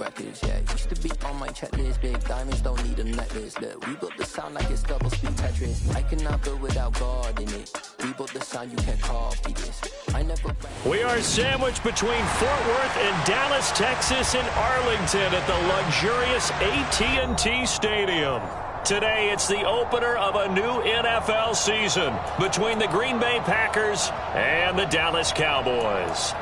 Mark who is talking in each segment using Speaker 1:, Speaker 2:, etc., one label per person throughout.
Speaker 1: records, yeah. Used to be on my checklist, big diamonds don't need a necklace. Look, we built the sound like it's double speed Tetris. I cannot build without God in it. We built the sound, you can't copy this. I never...
Speaker 2: We are sandwiched between Fort Worth and Dallas, Texas, and Arlington at the luxurious AT&T Stadium. Today, it's the opener of a new NFL season between the Green Bay Packers and the Dallas Cowboys.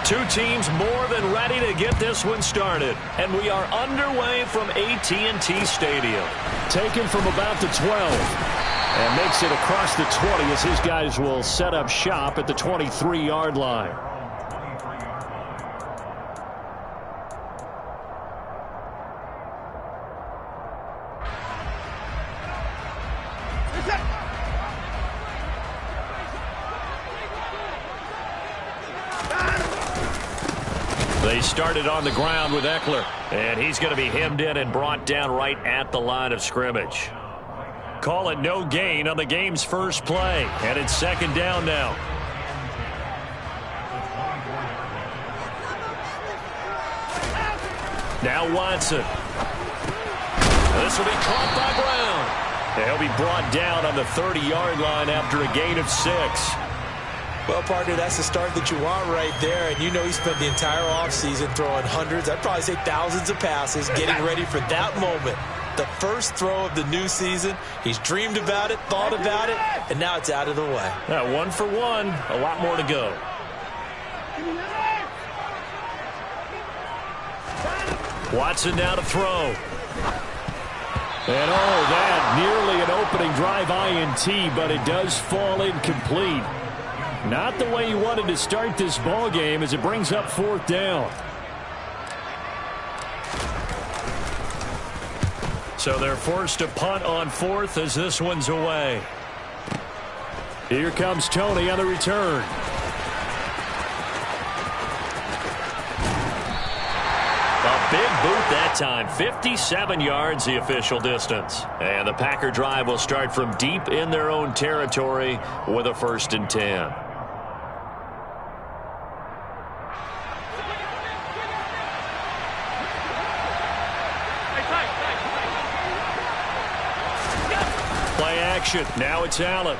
Speaker 2: Two teams more than ready to get this one started. And we are underway from AT&T Stadium.
Speaker 3: Taken from about the 12. And makes it across the 20 as his guys will set up shop at the 23-yard line.
Speaker 2: They started on the ground with Eckler, and he's going to be hemmed in and brought down right at the line of scrimmage. Call it no gain on the game's first play, and it's second down now. Now Watson. This will be caught by Brown. He'll be brought down on the 30-yard line after a gain of 6.
Speaker 4: Well, partner, that's the start that you want right there. And you know he spent the entire offseason throwing hundreds, I'd probably say thousands of passes, getting ready for that moment. The first throw of the new season. He's dreamed about it, thought about it, and now it's out of the way.
Speaker 2: Now, 1 for 1, a lot more to go. Watson now to throw. And that nearly an opening drive INT, but it does fall incomplete. Not the way you wanted to start this ball game as it brings up 4th down. So they're forced to punt on 4th as this one's away. Here comes Tony on the return. A big boot that time. 57 yards the official distance. And the Packer drive will start from deep in their own territory with a 1st and 10. Now it's Allen.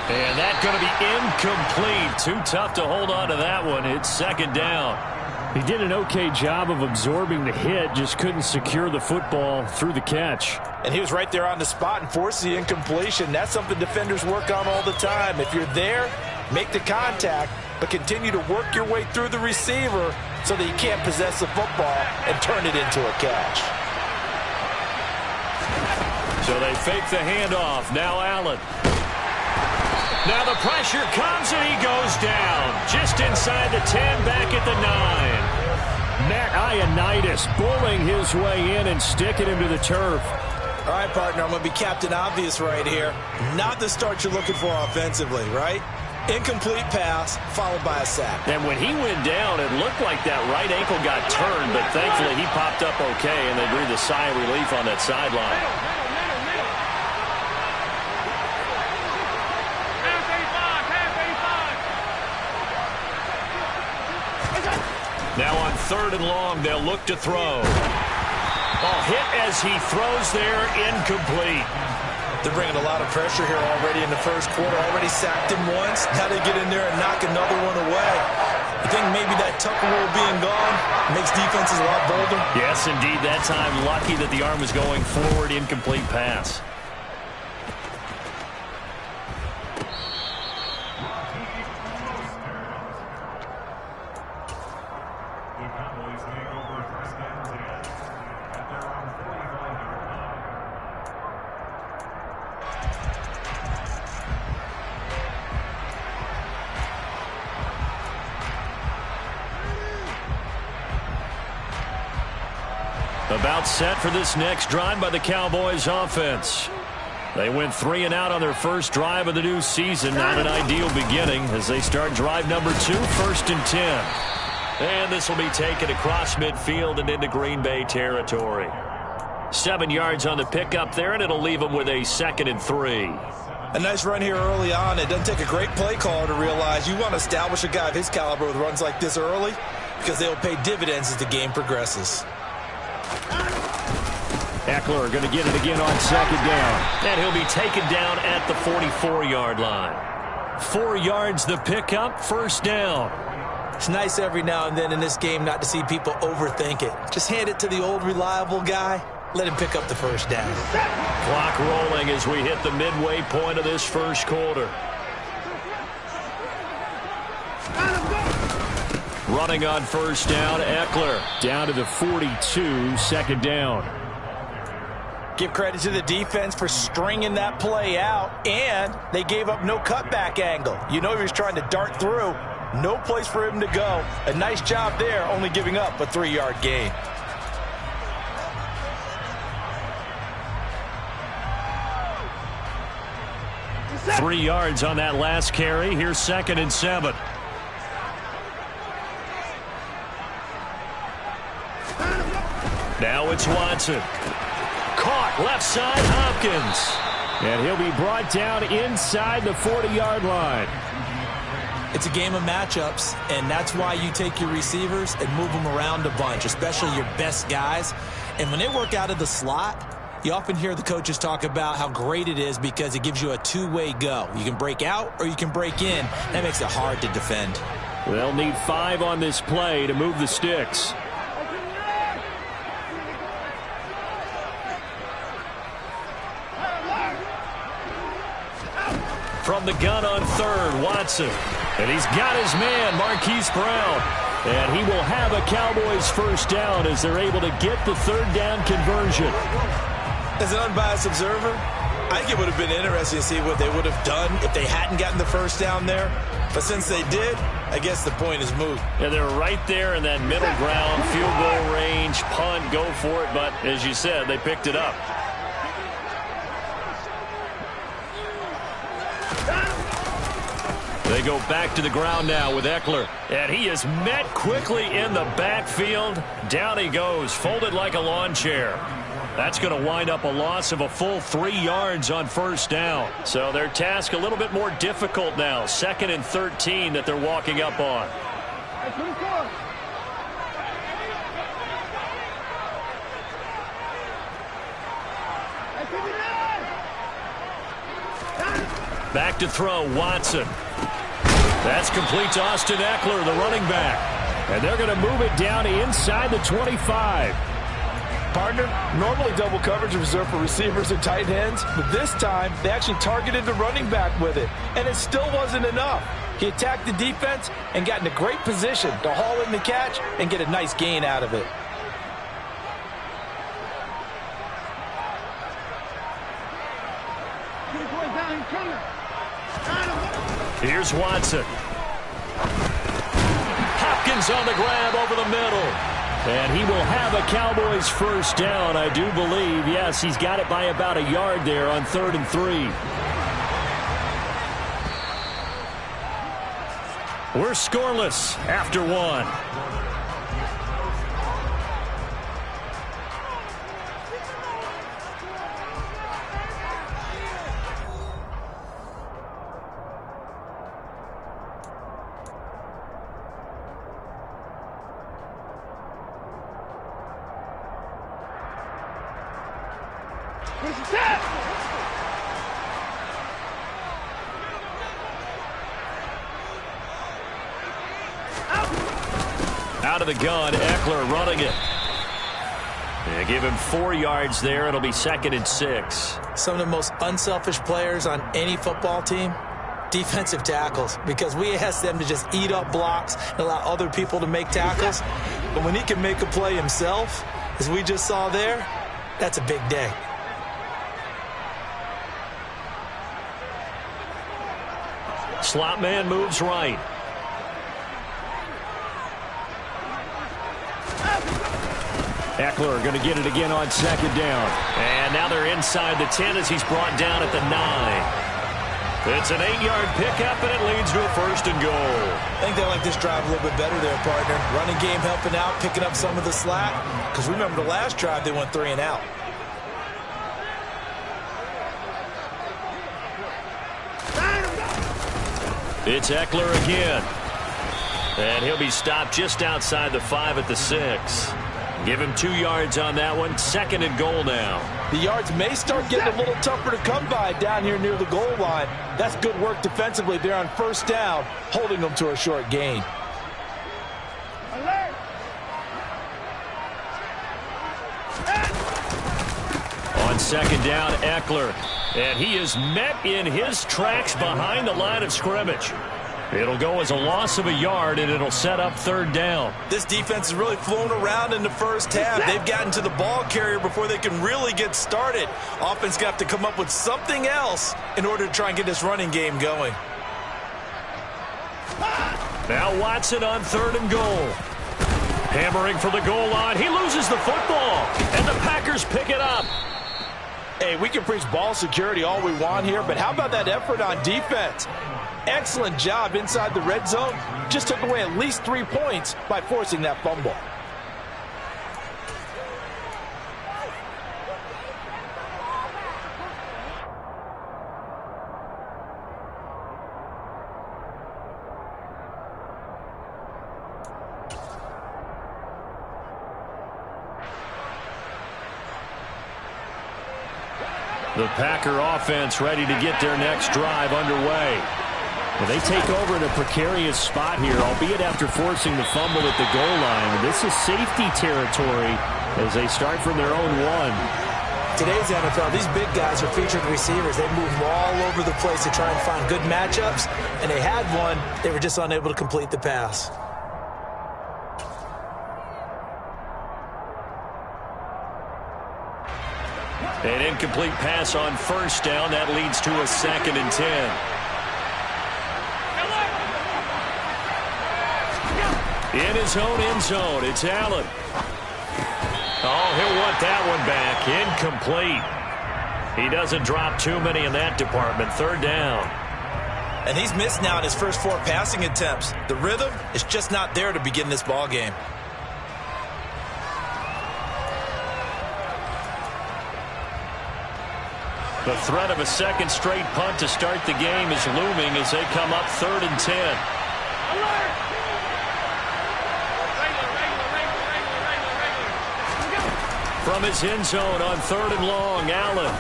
Speaker 2: And that's going to be incomplete. Too tough to hold on to that one. It's second down.
Speaker 3: He did an okay job of absorbing the hit, just couldn't secure the football through the catch.
Speaker 4: And he was right there on the spot and forced the incompletion. That's something defenders work on all the time. If you're there, make the contact, but continue to work your way through the receiver so that you can't possess the football and turn it into a catch.
Speaker 2: So they fake the handoff. Now Allen. Now the pressure comes and he goes down. Just inside the 10, back at the 9.
Speaker 3: Matt Ioannidis bullying his way in and sticking him to the turf.
Speaker 4: All right, partner, I'm going to be Captain Obvious right here. Not the start you're looking for offensively, right? Incomplete pass followed by a sack.
Speaker 2: And when he went down, it looked like that right ankle got turned, but thankfully he popped up okay, and they breathed a sigh of relief on that sideline. Now on 3rd and long, they'll look to throw. Hit as he throws there, incomplete.
Speaker 4: They're bringing a lot of pressure here already in the first quarter. Already sacked him once. Now they get in there and knock another one away. I think maybe that Tucker rule being gone makes defenses a lot bolder.
Speaker 2: Yes, indeed. That time, lucky that the arm was going forward, incomplete pass. About set for this next drive by the Cowboys offense. They went 3 and out on their first drive of the new season. Not an ideal beginning as they start drive number 2, 1st and 10. And this will be taken across midfield and into Green Bay territory. 7 yards on the pickup there, and it'll leave them with a 2nd and 3.
Speaker 4: A nice run here early on. It doesn't take a great play caller to realize you want to establish a guy of his caliber with runs like this early because they'll pay dividends as the game progresses.
Speaker 3: Eckler going to get it again on 2nd down.
Speaker 2: And he'll be taken down at the 44-yard line. 4 yards the pickup, 1st down.
Speaker 4: It's nice every now and then in this game not to see people overthink it. Just hand it to the old reliable guy. Let him pick up the 1st down.
Speaker 2: Clock rolling as we hit the midway point of this first quarter. Running on 1st down, Eckler.
Speaker 3: Down to the 42, 2nd down.
Speaker 4: Give credit to the defense for stringing that play out, and they gave up no cutback angle. You know he was trying to dart through. No place for him to go. A nice job there, only giving up a 3-yard gain.
Speaker 2: Three yards on that last carry. Here's 2nd and 7. Now it's Watson. Caught left side, Hopkins.
Speaker 3: And he'll be brought down inside the 40-yard line.
Speaker 4: It's a game of matchups, and that's why you take your receivers and move them around a bunch, especially your best guys. And when they work out of the slot, you often hear the coaches talk about how great it is because it gives you a two-way go. You can break out or you can break in. That makes it hard to defend.
Speaker 3: They'll need 5 on this play to move the sticks.
Speaker 2: From the gun on 3rd, Watson. And he's got his man, Marquise Brown. And he will have a Cowboys 1st down as they're able to get the 3rd down conversion.
Speaker 4: As an unbiased observer, I think it would have been interesting to see what they would have done if they hadn't gotten the 1st down there. But since they did, I guess the point is moot.
Speaker 2: Yeah, they're right there in that middle ground, field goal range, punt, go for it. But as you said, they picked it up. They go back to the ground now with Eckler. And he is met quickly in the backfield. Down he goes, folded like a lawn chair. That's going to wind up a loss of a full 3 yards on 1st down. So their task a little bit more difficult now. 2nd and 13 that they're walking up on. Back to throw, Watson. That's complete to Austin Eckler, the running back.
Speaker 3: And they're going to move it down inside the 25.
Speaker 5: Partner, normally double coverage is reserved for receivers and tight ends, but this time they actually targeted the running back with it, and it still wasn't enough. He attacked the defense and got in a great position to haul in the catch and get a nice gain out of it.
Speaker 2: Here's Watson. Hopkins on the grab over the middle.
Speaker 3: And he will have a Cowboys 1st down, I do believe. Yes, he's got it by about a yard there on 3rd and 3.
Speaker 2: We're scoreless after 1. Out of the gun, Eckler running it. They give him 4 yards there. It'll be 2nd and 6.
Speaker 4: Some of the most unselfish players on any football team, defensive tackles, because we ask them to just eat up blocks and allow other people to make tackles. But when he can make a play himself, as we just saw there, that's a big day.
Speaker 2: Slot man moves right.
Speaker 3: Eckler going to get it again on second down.
Speaker 2: And now they're inside the 10 as he's brought down at the 9. It's an 8-yard pickup, and it leads to a first and goal.
Speaker 4: I think they like this drive a little bit better there, partner. Running game helping out, picking up some of the slack. Because remember the last drive, they went 3 and out.
Speaker 2: It's Eckler again. And he'll be stopped just outside the 5 at the 6. Give him 2 yards on that one. Second and goal now.
Speaker 5: The yards may start getting a little tougher to come by down here near the goal line. That's good work defensively there on first down, holding them to a short gain.
Speaker 2: On second down, Eckler. And he is met in his tracks behind the line of scrimmage. It'll go as a loss of a yard, and it'll set up third down.
Speaker 4: This defense is really flown around in the first half. They've gotten to the ball carrier before they can really get started. Offense got to come up with something else in order to try and get this running game going.
Speaker 2: Now Watson on third and goal. Hammering for the goal line. He loses the football, and the Packers pick it up.
Speaker 5: Hey, we can preach ball security all we want here, but how about that effort on defense? Excellent job inside the red zone. Just took away at least 3 points by forcing that fumble.
Speaker 2: The Packer offense ready to get their next drive underway.
Speaker 3: Well, they take over in a precarious spot here, albeit after forcing the fumble at the goal line. This is safety territory as they start from their own 1.
Speaker 4: Today's NFL, these big guys are featured receivers. They move all over the place to try and find good matchups, and they had one. They were just unable to complete the pass.
Speaker 2: An incomplete pass on first down. That leads to a second and 10. In his own end zone, it's Allen. Oh, he'll want that one back. Incomplete. He doesn't drop too many in that department. Third down.
Speaker 4: And he's missed now in his first 4 passing attempts. The rhythm is just not there to begin this ball game.
Speaker 2: The threat of a second straight punt to start the game is looming as they come up third and 10. From his end zone on third and long, Allen.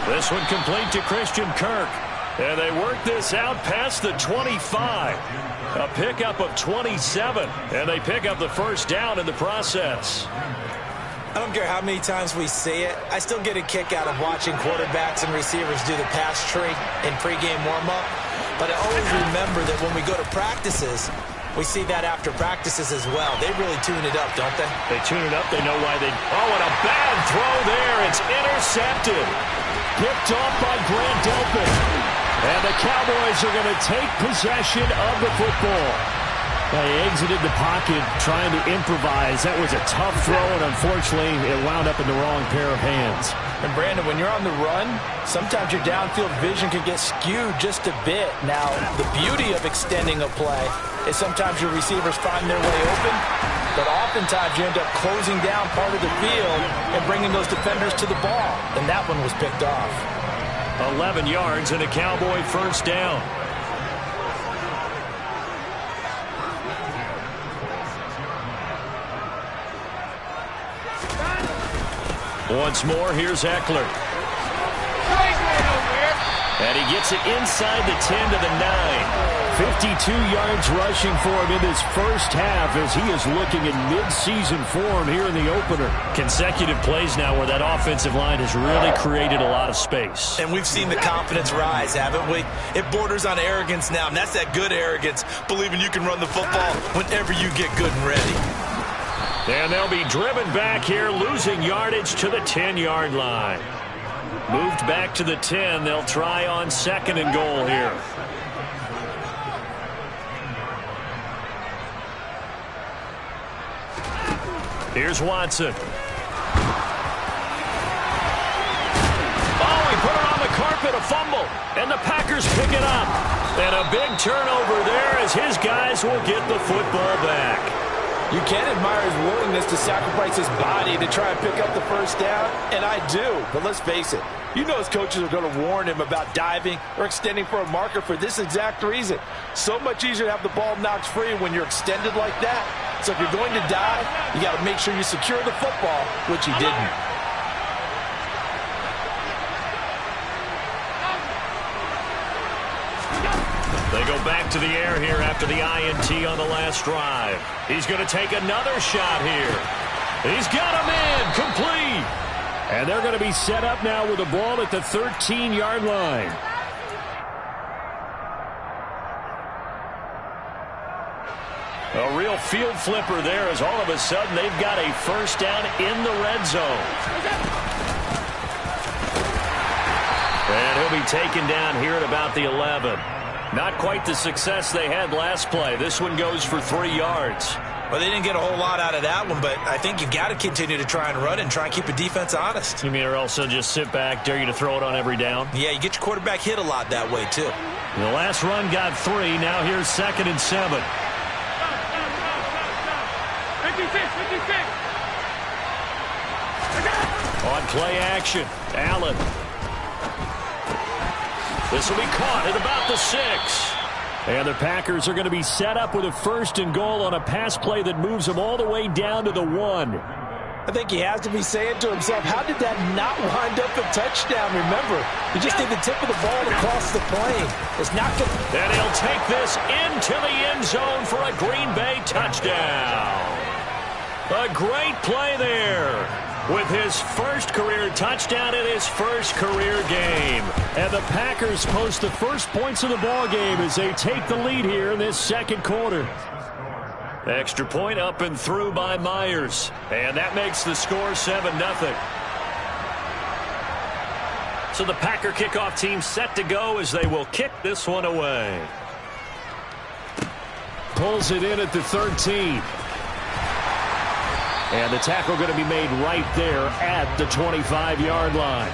Speaker 2: This one complete to Christian Kirk. And they work this out past the 25. A pickup of 27. And they pick up the first down in the process.
Speaker 4: I don't care how many times we see it. I still get a kick out of watching quarterbacks and receivers do the pass tree in pregame warm-up. But I always remember that when we go to practices, we see that after practices as well. They really tune it up, don't they?
Speaker 2: They tune it up. They know why they... Oh, and a bad throw there. It's intercepted. Picked off by Grant Delpit. And the Cowboys are going to take possession of the football.
Speaker 3: They exited the pocket trying to improvise. That was a tough throw, and unfortunately, it wound up in the wrong pair of hands.
Speaker 5: And, Brandon, when you're on the run, sometimes your downfield vision can get skewed just a bit. Now, the beauty of extending a play is sometimes your receivers find their way open, but oftentimes you end up closing down part of the field and bringing those defenders to the ball. And that one was picked off.
Speaker 2: 11 yards and a Cowboy first down. Once more, here's Eckler. And he gets it inside the 10 to the 9.
Speaker 3: 52 yards rushing for him in his first half as he is looking in mid-season form here in the opener.
Speaker 2: Consecutive plays now where that offensive line has really created a lot of space.
Speaker 4: And we've seen the confidence rise, haven't we? It borders on arrogance now, and that's that good arrogance, believing you can run the football whenever you get good and ready.
Speaker 2: And they'll be driven back here, losing yardage to the 10-yard line. Moved back to the 10. They'll try on second and goal here. Here's Watson. Oh, he put it on the carpet, a fumble. And the Packers pick it up. And a big turnover there as his guys will get the football back.
Speaker 5: You can admire his willingness to sacrifice his body to try and pick up the first down, and I do. But let's face it, you know his coaches are going to warn him about diving or extending for a marker for this exact reason. So much easier to have the ball knocked free when you're extended like that. So if you're going to dive, you got to make sure you secure the football, which he didn't.
Speaker 2: They go back to the air here after the INT on the last drive. He's going to take another shot here. He's got him in, complete.
Speaker 3: And they're going to be set up now with the ball at the 13-yard line.
Speaker 2: A real field flipper there as all of a sudden they've got a first down in the red zone. And he'll be taken down here at about the 11. Not quite the success they had last play. This one goes for 3 yards.
Speaker 4: Well, they didn't get a whole lot out of that one, but I think you've got to continue to try and run and try and keep the defense honest.
Speaker 2: You mean or else they'll just sit back, dare you to throw it on every down?
Speaker 4: Yeah, you get your quarterback hit a lot that way, too.
Speaker 2: The last run got 3. Now here's 2nd and 7.
Speaker 6: 56.
Speaker 2: On play action, Allen. This will be caught at about the 6.
Speaker 3: And the Packers are going to be set up with a 1st and goal on a pass play that moves them all the way down to the 1.
Speaker 5: I think he has to be saying to himself, how did that not wind up a touchdown? Remember, he just did the tip of the ball across the plane. It's not good.
Speaker 2: And he'll take this into the end zone for a Green Bay touchdown. A great play there with his first career touchdown in his first career game.
Speaker 3: And the Packers post the first points of the ball game as they take the lead here in this second quarter.
Speaker 2: Extra point up and through by Myers. And that makes the score 7-0. So the Packer kickoff team set to go as they will kick this one away.
Speaker 3: Pulls it in at the 13. And the tackle going to be made right there at the 25-yard line.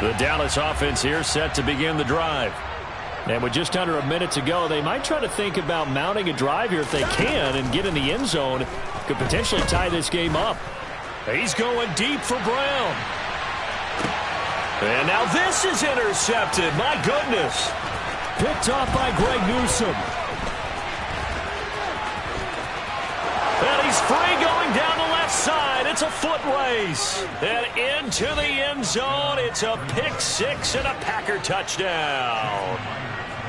Speaker 2: The Dallas offense here set to begin the drive.
Speaker 3: And with just under a minute to go, they might try to think about mounting a drive here if they can and get in the end zone. Could potentially tie this game up.
Speaker 2: He's going deep for Brown. And now this is intercepted. My goodness.
Speaker 3: Picked off by Greg Newsome.
Speaker 2: And he's free going down the left side. It's a foot race. And into the end zone. It's a pick 6 and a Packer touchdown.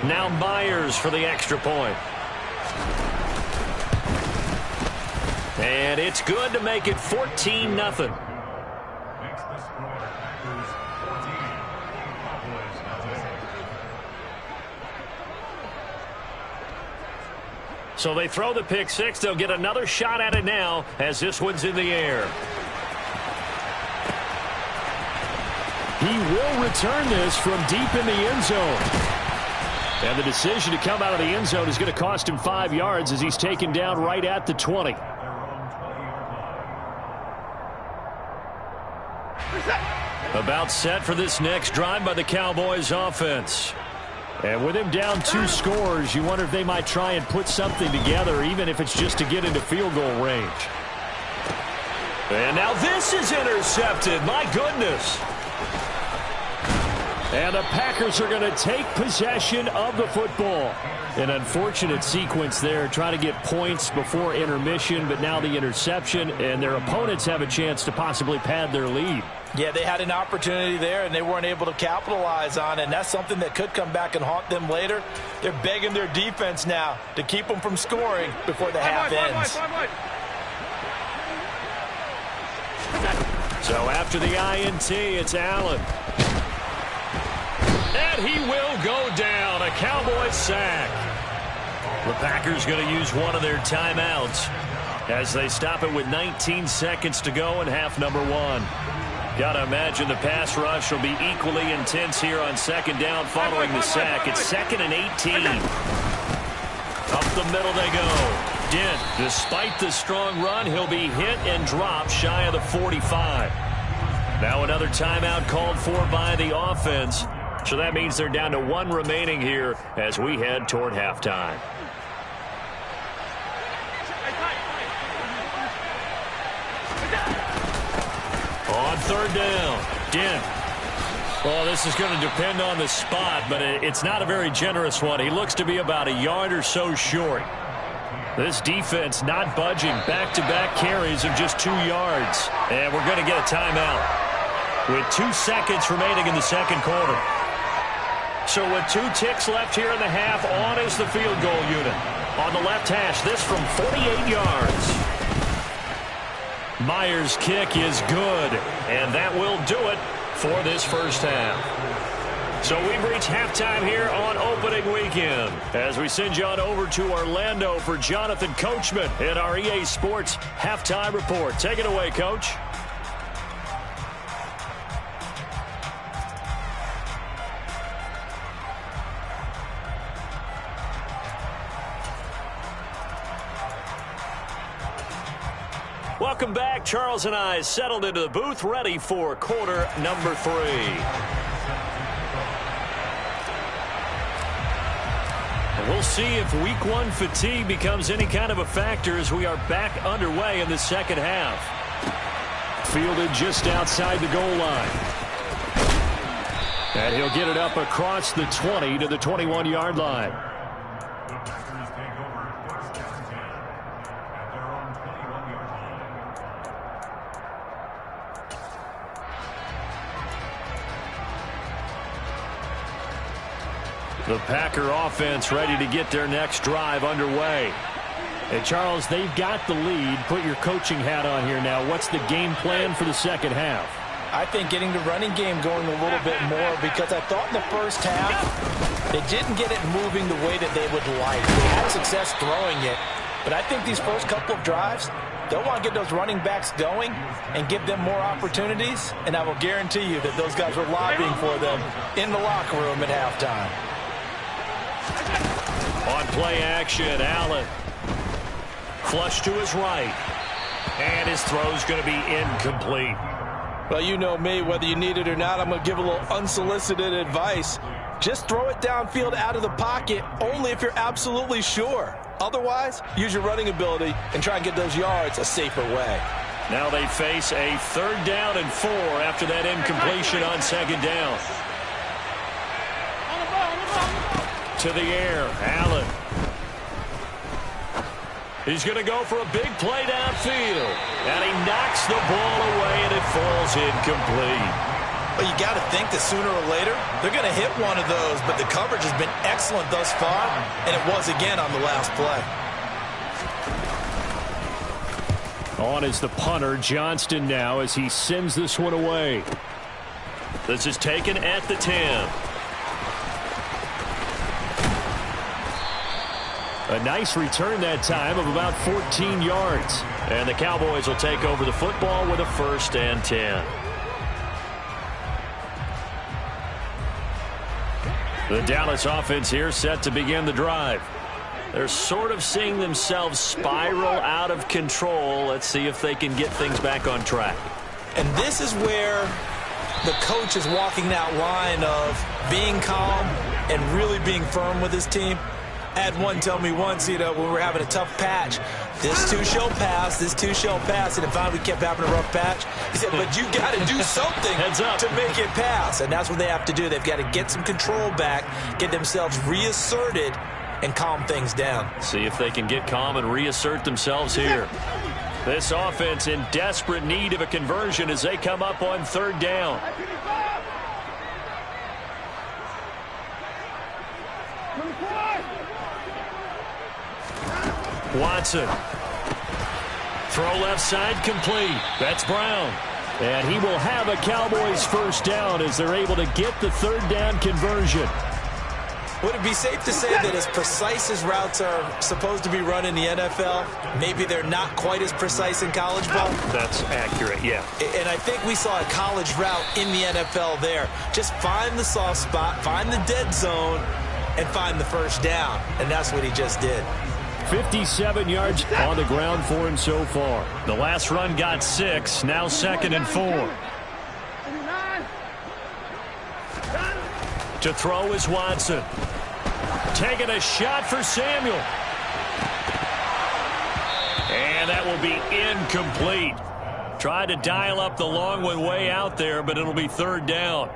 Speaker 2: Now Myers for the extra point. And it's good to make it 14-0. So they throw the pick 6. They'll get another shot at it now as this one's in the air.
Speaker 3: He will return this from deep in the end zone. And the decision to come out of the end zone is going to cost him 5 yards as he's taken down right at the 20.
Speaker 2: About set for this next drive by the Cowboys offense.
Speaker 3: And with him down 2 scores, you wonder if they might try and put something together, even if it's just to get into field goal range.
Speaker 2: And now this is intercepted. My goodness.
Speaker 3: And the Packers are going to take possession of the football. An unfortunate sequence there, trying to get points before intermission, but now the interception, and their opponents have a chance to possibly pad their lead.
Speaker 5: Yeah, they had an opportunity there, and they weren't able to capitalize on it, and that's something that could come back and haunt them later. They're begging their defense now to keep them from scoring before the half ends.
Speaker 2: So after the INT, it's Allen. And he will go down. A Cowboys sack. The Packers going to use one of their timeouts as they stop it with 19 seconds to go in half number 1. Got to imagine the pass rush will be equally intense here on second down following the sack. It's 2nd and 18. A the middle they go. Dent, despite the strong run, he'll be hit and dropped shy of the 45. Now another timeout called for by the offense. So that means they're down to 1 remaining here as we head toward halftime. On third down, Dent. Well, this is going to depend on the spot, but it's not a very generous one. He looks to be about a yard or so short. This defense not budging. Back-to-back carries of just 2 yards. And we're going to get a timeout with 2 seconds remaining in the second quarter. So with 2 ticks left here in the half, on is the field goal unit. On the left hash, this from 48 yards. Myers' kick is good, and that will do it for this first half. So we've reached halftime here on opening weekend as we send you on over to Orlando for Jonathan Coachman in our EA Sports Halftime Report. Take it away, Coach. Welcome back. Charles and I settled into the booth, ready for quarter number 3. And we'll see if week 1 fatigue becomes any kind of a factor as we are back underway in the second half. Fielded just outside the goal line. And he'll get it up across the 20 to the 21-yard line. The Packer offense ready to get their next drive underway. And Charles, they've got the lead. Put your coaching hat on here now. What's the game plan for the second half?
Speaker 5: I think getting the running game going a little bit more, because I thought in the first half they didn't get it moving the way that they would like. They had success throwing it, but I think these first couple of drives, they'll want to get those running backs going and give them more opportunities, and I will guarantee you that those guys were lobbying for them in the locker room at halftime.
Speaker 2: On play action, Allen. Flush to his right. And his throw's going to be incomplete.
Speaker 5: Well, you know me, whether you need it or not, I'm going to give a little unsolicited advice. Just throw it downfield out of the pocket only if you're absolutely sure. Otherwise, use your running ability and try and get those yards a safer way.
Speaker 2: Now they face a 3rd down and 4 after that incompletion on 2nd down. To the air, Allen. He's going to go for a big play downfield. And he knocks the ball away, and it falls incomplete.
Speaker 4: Well, you got to think that sooner or later, they're going to hit one of those, but the coverage has been excellent thus far, and it was again on the last play.
Speaker 3: On is the punter, Johnston, now as he sends this one away.
Speaker 2: This is taken at the 10.
Speaker 3: A nice return that time of about 14 yards.
Speaker 2: And the Cowboys will take over the football with a 1st and 10. The Dallas offense here set to begin the drive. They're sort of seeing themselves spiral out of control. Let's see if they can get things back on track.
Speaker 4: And this is where the coach is walking that line of being calm and really being firm with his team. I had one tell me once, when we were having a tough patch, this too shall pass, this too shall pass, and finally we kept having a rough patch. He said, but you got to do something to make it pass, and that's what they have to do. They've got to get some control back, get themselves reasserted, and calm things down.
Speaker 2: See if they can get calm and reassert themselves here. This offense in desperate need of a conversion as they come up on 3rd down. Watson. Throw left side complete. That's Brown.
Speaker 3: And he will have a Cowboys 1st down as they're able to get the 3rd down conversion.
Speaker 4: Would it be safe to say that as precise as routes are supposed to be run in the NFL, maybe they're not quite as precise in college ball?
Speaker 2: That's accurate, yeah.
Speaker 4: And I think we saw a college route in the NFL there. Just find the soft spot, find the dead zone, and find the 1st down. And that's what he just did.
Speaker 3: 57 yards on the ground for him so far.
Speaker 2: The last run got 6. Now 2nd and 4. To throw is Watson. Taking a shot for Samuel. And that will be incomplete. Tried to dial up the long one way out there, but it'll be 3rd down.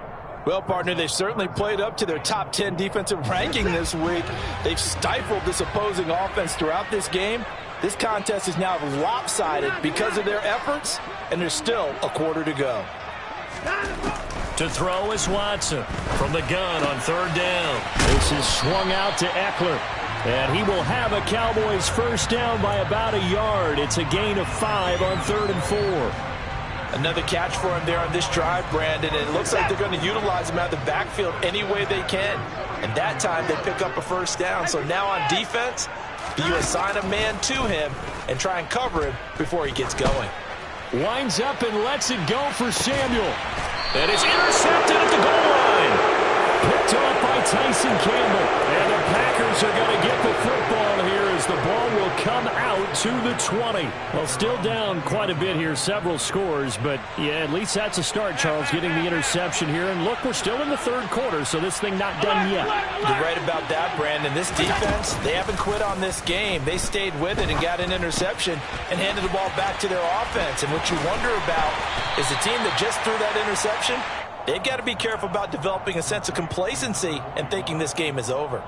Speaker 5: Well, partner, they've certainly played up to their top 10 defensive ranking this week. They've stifled this opposing offense throughout this game. This contest is now lopsided because of their efforts, and there's still a quarter to go.
Speaker 2: To throw is Watson from the gun on 3rd down.
Speaker 3: This is swung out to Eckler, and he will have a Cowboys first down by about a yard. It's a gain of 5 on 3rd and 4.
Speaker 5: Another catch for him there on this drive, Brandon, and it looks like they're going to utilize him out of the backfield any way they can. And that time they pick up a first down. So now on defense, you assign a man to him and try and cover him before he gets going.
Speaker 3: Winds up and lets it go for Samuel.
Speaker 2: And it's intercepted at the goal line.
Speaker 3: Picked off by Tyson Campbell. And the Packers are going to get the football here as the ball will come out to the 20. Well, still down quite a bit here, several scores. But, yeah, at least that's a start, Charles, getting the interception here. And, look, we're still in the 3rd quarter, so this thing not done yet.
Speaker 5: You're right about that, Brandon. This defense, they haven't quit on this game. They stayed with it and got an interception and handed the ball back to their offense. And what you wonder about is the team that just threw that interception, they've got to be careful about developing a sense of complacency and thinking this game is over.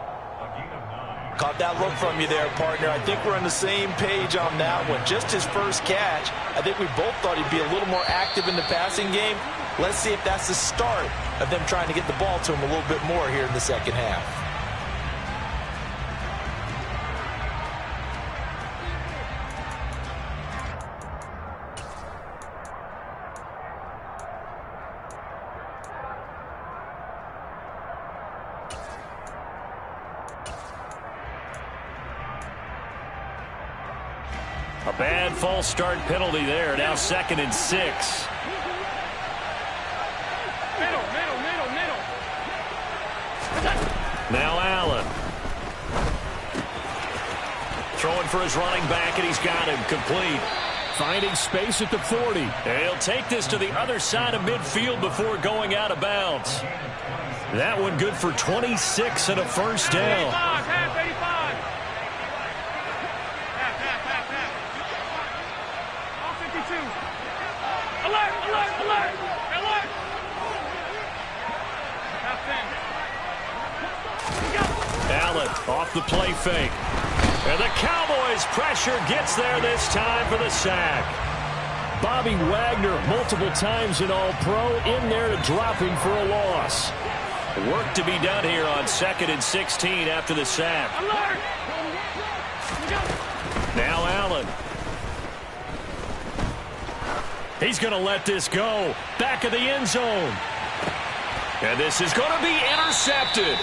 Speaker 5: Caught that look from you there, partner. I think we're on the same page on that one. Just his first catch. I think we both thought he'd be a little more active in the passing game. Let's see if that's the start of them trying to get the ball to him a little bit more here in the second half.
Speaker 2: A bad false start penalty there. Now 2nd and 6. Now Allen. Throwing for his running back, and he's got him complete.
Speaker 3: Finding space at the 40.
Speaker 2: And he'll take this to the other side of midfield before going out of bounds. That one good for 26 and a first down. Allen off the play fake. And the Cowboys pressure gets there this time for the sack.
Speaker 3: Bobby Wagner, multiple times an All-Pro, in there to drop him for a loss.
Speaker 2: Work to be done here on 2nd and 16 after the sack. Now Allen. He's going to let this go. Back of the end zone. And this is going to be intercepted.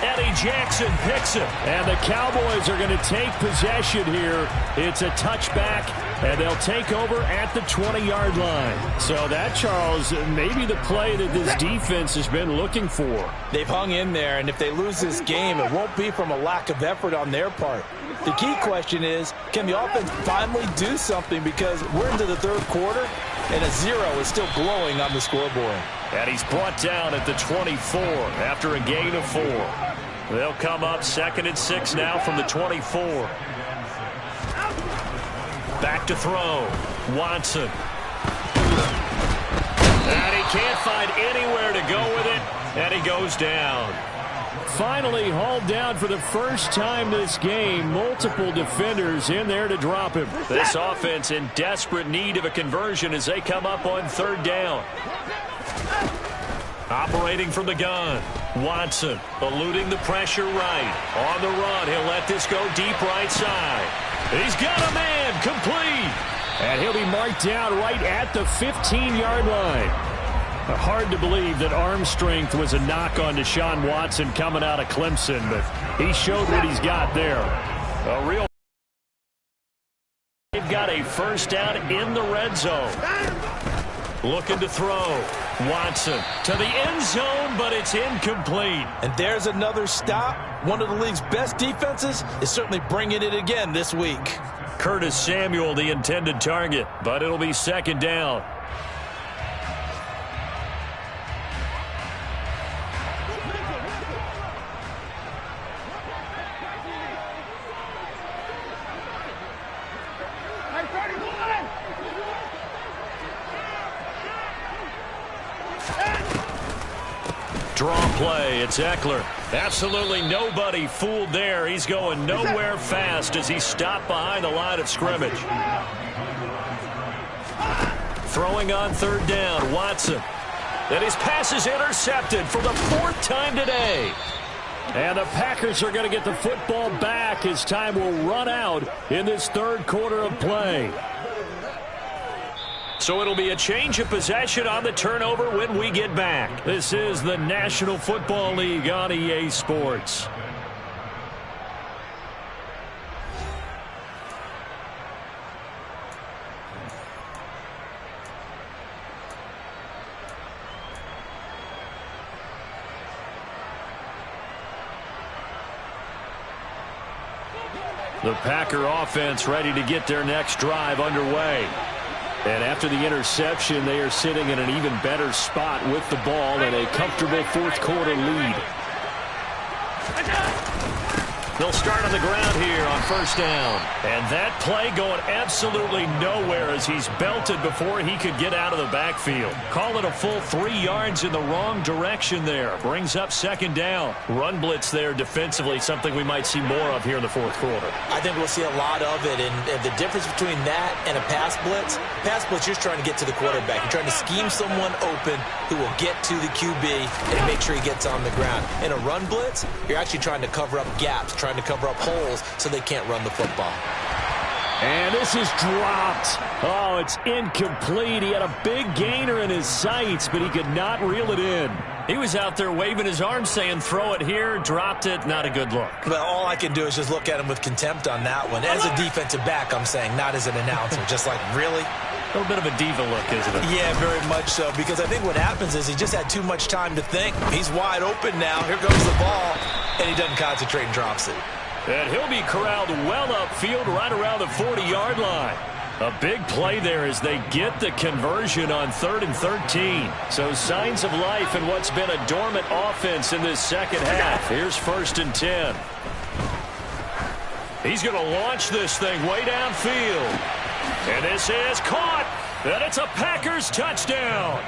Speaker 2: Eddie Jackson picks it.
Speaker 3: And the Cowboys are going to take possession here. It's a touchback, and they'll take over at the 20-yard line. So that, Charles, maybe the play that this defense has been looking for.
Speaker 5: They've hung in there, and if they lose this game, it won't be from a lack of effort on their part. The key question is, can the offense finally do something, because we're into the 3rd quarter, and a 0 is still glowing on the scoreboard.
Speaker 2: And he's brought down at the 24 after a gain of 4. They'll come up 2nd and 6 now from the 24. Back to throw. Watson. And he can't find anywhere to go with it, and he goes down.
Speaker 3: Finally hauled down for the first time this game. Multiple defenders in there to drop him.
Speaker 2: This offense in desperate need of a conversion as they come up on 3rd down. Operating from the gun. Watson eluding the pressure right. On the run, he'll let this go deep right side. He's got a man complete.
Speaker 3: And he'll be marked down right at the 15-yard line. Hard to believe that arm strength was a knock on Deshaun Watson coming out of Clemson, but he showed what he's got there.
Speaker 2: A real. They've got a first down in the red zone. Looking to throw. Watson to the end zone, but it's incomplete.
Speaker 4: And there's another stop. One of the league's best defenses is certainly bringing it again this week.
Speaker 2: Curtis Samuel, the intended target, but it'll be second down. Draw play, it's Eckler. Absolutely nobody fooled there. He's going nowhere fast as he stopped behind the line of scrimmage. Throwing on third down, Watson. And his pass is intercepted for the 4th time today. And the Packers are going to get the football back as time will run out in this third quarter of play. So it'll be a change of possession on the turnover when we get back. This is the National Football League on EA Sports. The Packer offense ready to get their next drive underway. And after the interception, they are sitting in an even better spot with the ball and a comfortable fourth quarter lead. They'll start on the ground here on first down. And that play going absolutely nowhere as he's belted before he could get out of the backfield. Call it a full 3 yards in the wrong direction there. Brings up second down. Run blitz there defensively, something we might see more of here in the fourth quarter.
Speaker 4: I think we'll see a lot of it. And the difference between that and a pass blitz, you're trying to get to the quarterback. You're trying to scheme someone open who will get to the QB and make sure he gets on the ground. In a run blitz, you're actually trying to cover up gaps, trying to cover up holes so they can't run the football.
Speaker 3: And this is dropped. Oh, it's incomplete. He had a big gainer in his sights, but he could not reel it in.
Speaker 2: He was out there waving his arms saying, throw it here, dropped it, not a good look.
Speaker 4: Well, all I can do is just look at him with contempt on that one. As a defensive back, I'm saying, not as an announcer. Just like, really?
Speaker 2: A little bit of a diva look, isn't it?
Speaker 4: Yeah, very much so, because I think what happens is he just had too much time to think. He's wide open now. Here goes the ball, and he doesn't concentrate and drops it.
Speaker 2: And he'll be corralled well upfield right around the 40-yard line. A big play there as they get the conversion on 3rd and 13. So signs of life in what's been a dormant offense in this second half. Here's 1st and 10. He's going to launch this thing way downfield. And this is caught. And it's a Packers touchdown.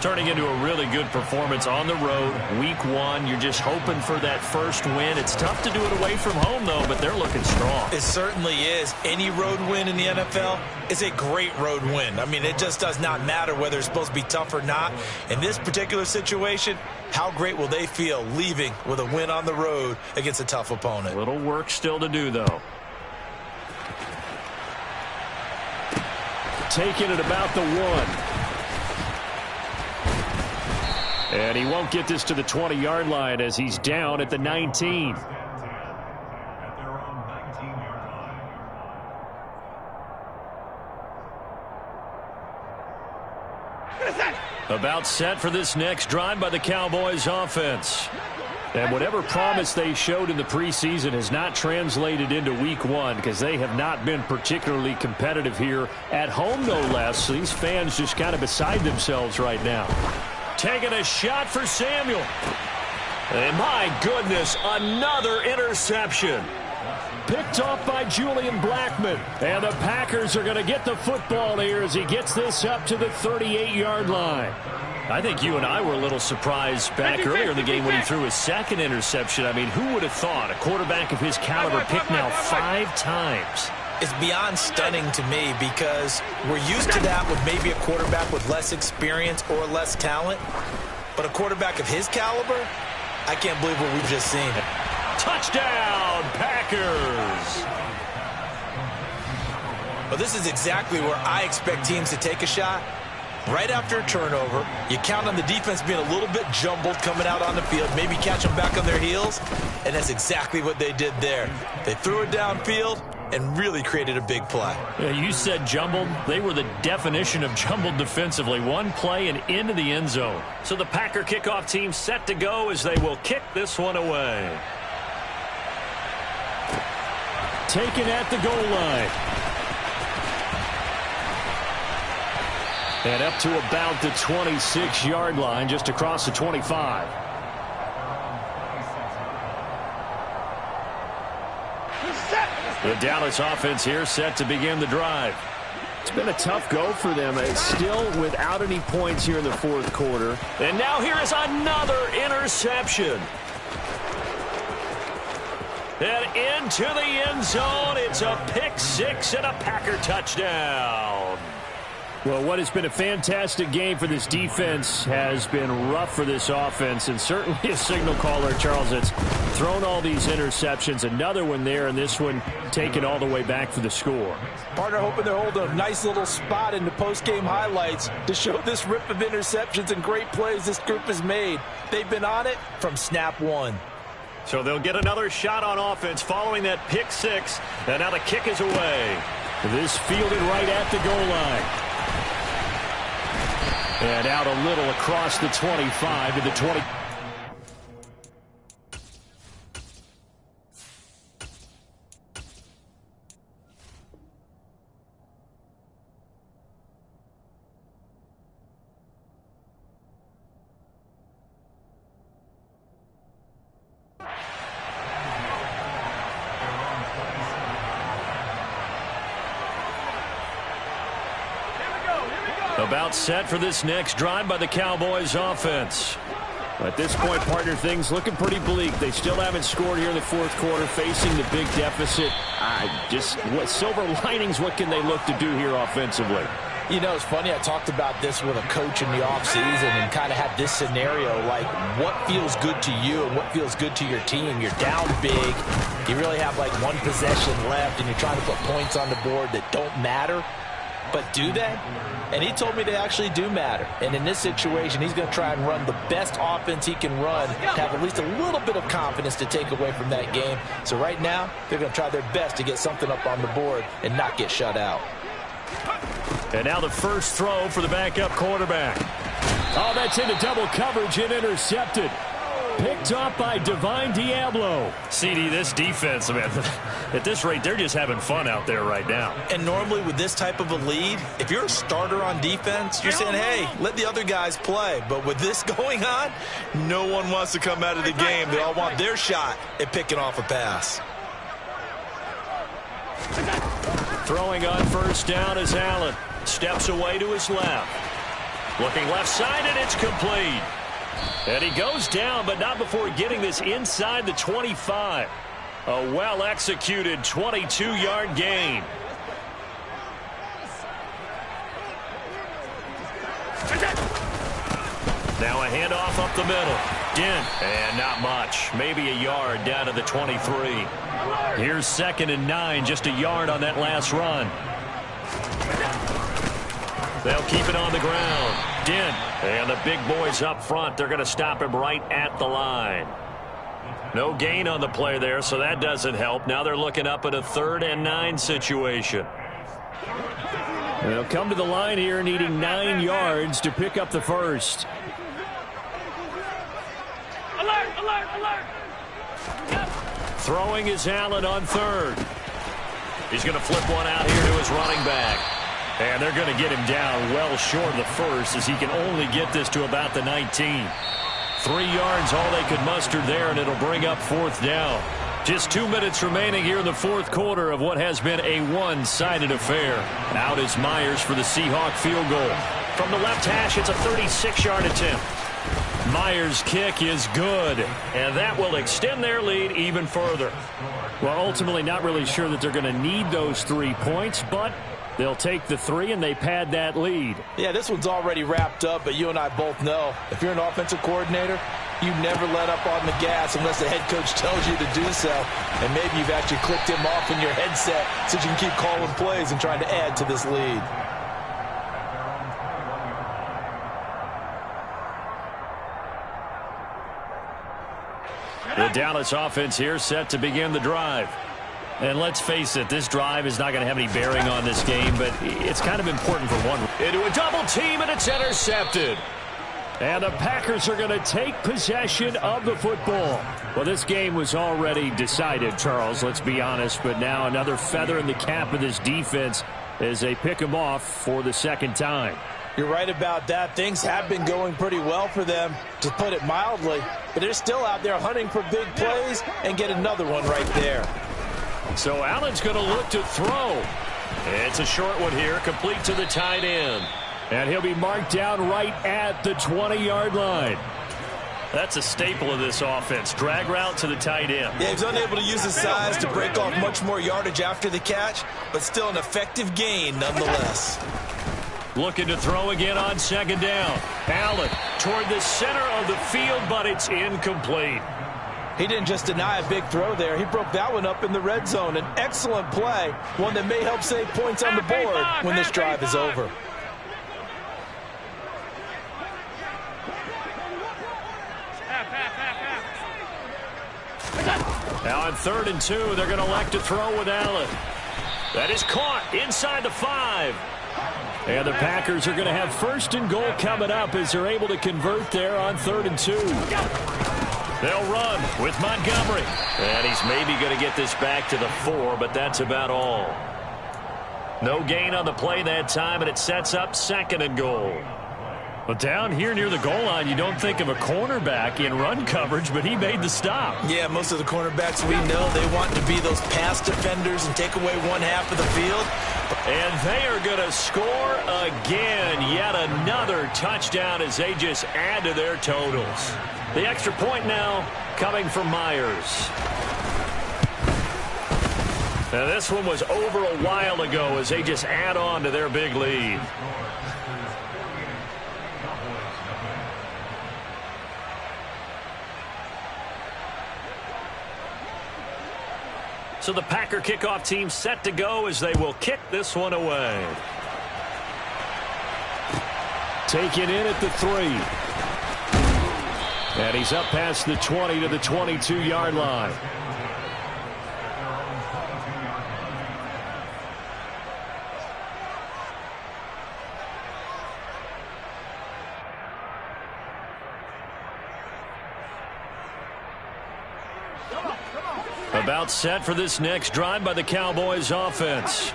Speaker 2: Turning into a really good performance on the road. Week 1, you're just hoping for that first win. It's tough to do it away from home, though, but they're looking strong.
Speaker 4: It certainly is. Any road win in the NFL is a great road win. I mean, it just does not matter whether it's supposed to be tough or not. In this particular situation, how great will they feel leaving with a win on the road against a tough opponent?
Speaker 2: Little work still to do, though.
Speaker 3: Taking it about the 1. And he won't get this to the 20-yard line as he's down at the 19. About set for this next drive by the Cowboys offense. And whatever promise they showed in the preseason has not translated into week 1 because they have not been particularly competitive here at home, no less. So these fans just kind of beside themselves right now.
Speaker 2: Taking a shot for Samuel. And my goodness, another interception.
Speaker 3: Picked off by Julian Blackmon. And the Packers are going to get the football here as he gets this up to the 38-yard line.
Speaker 2: I think you and I were a little surprised back earlier in the game when he threw his second interception. I mean, who would have thought a quarterback of his caliber picked now 5 times?
Speaker 4: It's beyond stunning to me because we're used to that with maybe a quarterback with less experience or less talent. But a quarterback of his caliber, I can't believe what we've just seen.
Speaker 2: Touchdown, Packers!
Speaker 4: Well, this is exactly where I expect teams to take a shot. Right after a turnover, you count on the defense being a little bit jumbled coming out on the field, maybe catch them back on their heels, and that's exactly what they did there. They threw it downfield, and really created a big play.
Speaker 3: Yeah, you said jumbled. They were the definition of jumbled defensively. One play and into the end zone.
Speaker 2: So the Packer kickoff team set to go as they will kick this one away.
Speaker 3: Taken at the goal line. And up to about the 26-yard line, just across the 25. The Dallas offense here set to begin the drive. It's been a tough go for them. It's still without any points here in the fourth quarter.
Speaker 2: And now here is another interception. And into the end zone. It's a pick six and a Packer touchdown.
Speaker 3: Well, what has been a fantastic game for this defense has been rough for this offense, and certainly a signal caller, Charles, that's thrown all these interceptions. Another one there, and this one taken all the way back for the score.
Speaker 5: Partner hoping they're holding a nice little spot in the post-game highlights to show this rip of interceptions and great plays this group has made. They've been on it from snap one.
Speaker 2: So they'll get another shot on offense following that pick six, and now the kick is away.
Speaker 3: This fielded right at the goal line. And out a little across the 25 to the 20. About set for this next drive by the Cowboys offense. At this point, partner, things looking pretty bleak. They still haven't scored here in the fourth quarter, facing the big deficit. What silver linings, what can they look to do here offensively?
Speaker 5: You know, it's funny, I talked about this with a coach in the offseason and kind of had this scenario, like what feels good to you and what feels good to your team. You're down big. You really have like one possession left, and you're trying to put points on the board that don't matter. But do they? And he told me they actually do matter. And in this situation, he's going to try and run the best offense he can run, have at least a little bit of confidence to take away from that game. So right now, they're going to try their best to get something up on the board and not get shut out.
Speaker 3: And now the first throw for the backup quarterback. Oh, that's into double coverage and intercepted. Picked off by Divine Diablo.
Speaker 2: CD, this defense, man, at this rate, they're just having fun out there right now.
Speaker 4: And normally with this type of a lead, if you're a starter on defense, you're saying, hey, let the other guys play. But with this going on, no one wants to come out of the game. They all want their shot at picking off a pass.
Speaker 2: Throwing on first down is Allen. Steps away to his left. Looking left side, and it's complete. And he goes down, but not before getting this inside the 25. A well-executed 22-yard gain. Now a handoff up the middle. Dent, and not much. Maybe a yard down to the 23. Here's 2nd and 9, just a yard on that last run. They'll keep it on the ground. Dent, and the big boys up front, they're going to stop him right at the line. No gain on the play there, so that doesn't help. Now they're looking up at a 3rd and 9 situation.
Speaker 3: They'll come to the line here, needing 9 yards to pick up the first.
Speaker 2: Alert, alert, alert! Throwing is Allen on 3rd. He's going to flip one out here to his running back. And they're going to get him down well short of the first, as he can only get this to about the 19. 3 yards, all they could muster there, and it'll bring up 4th down. Just 2 minutes remaining here in the fourth quarter of what has been a one-sided affair. Out is Myers for the Seahawk field goal. From the left hash, it's a 36-yard attempt. Myers' kick is good, and that will extend their lead even further.
Speaker 3: Well, ultimately not really sure that they're going to need those 3 points, but they'll take the 3 and they pad that lead.
Speaker 5: Yeah, this one's already wrapped up, but you and I both know if you're an offensive coordinator, you never let up on the gas unless the head coach tells you to do so. And maybe you've actually clicked him off in your headset so you can keep calling plays and trying to add to this lead.
Speaker 3: The Dallas offense here set to begin the drive. And let's face it, this drive is not going to have any bearing on this game, but it's kind of important for one.
Speaker 2: Into a double team, and it's intercepted.
Speaker 3: And the Packers are going to take possession of the football. Well, this game was already decided, Charles, let's be honest. But now another feather in the cap of this defense as they pick them off for the second time.
Speaker 5: You're right about that. Things have been going pretty well for them, to put it mildly. But they're still out there hunting for big plays and get another one right there.
Speaker 2: So Allen's going to look to throw. It's a short one here, complete to the tight end.
Speaker 3: And he'll be marked down right at the 20-yard line.
Speaker 2: That's a staple of this offense. Drag route to the tight end.
Speaker 4: Yeah, he's unable to use his size to break off much more yardage after the catch, but still an effective gain nonetheless.
Speaker 2: Looking to throw again on second down. Allen toward the center of the field, but it's incomplete.
Speaker 5: He didn't just deny a big throw there. He broke that one up in the red zone. An excellent play, one that may help save points on the board when this drive is over.
Speaker 2: Now on 3rd and 2, they're going to elect to throw with Allen. That is caught inside the 5.
Speaker 3: And the Packers are going to have 1st and goal coming up as they're able to convert there on 3rd and 2.
Speaker 2: They'll run with Montgomery. And he's maybe going to get this back to the 4, but that's about all. No gain on the play that time, and it sets up 2nd and goal.
Speaker 3: But down here near the goal line, you don't think of a cornerback in run coverage, but he made the stop.
Speaker 4: Yeah, most of the cornerbacks we know, they want to be those pass defenders and take away one half of the field.
Speaker 2: And they are going to score again. Yet another touchdown as they just add to their totals. The extra point now coming from Myers. Now this one was over a while ago as they just add on to their big lead. So the Packer kickoff team set to go as they will kick this one away.
Speaker 3: Taken in at the 3. And he's up past the 20 to the 22-yard line.
Speaker 2: About set for this next drive by the Cowboys offense.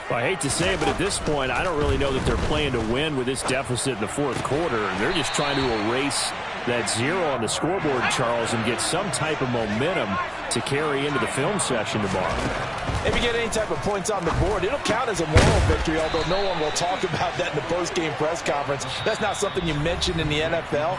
Speaker 3: Well, I hate to say it, but at this point, I don't really know that they're playing to win with this deficit in the 4th quarter. They're just trying to erase that 0 on the scoreboard, Charles, and get some type of momentum to carry into the film session tomorrow.
Speaker 5: If you get any type of points on the board, it'll count as a moral victory, although no one will talk about that in the post-game press conference. That's not something you mention in the NFL.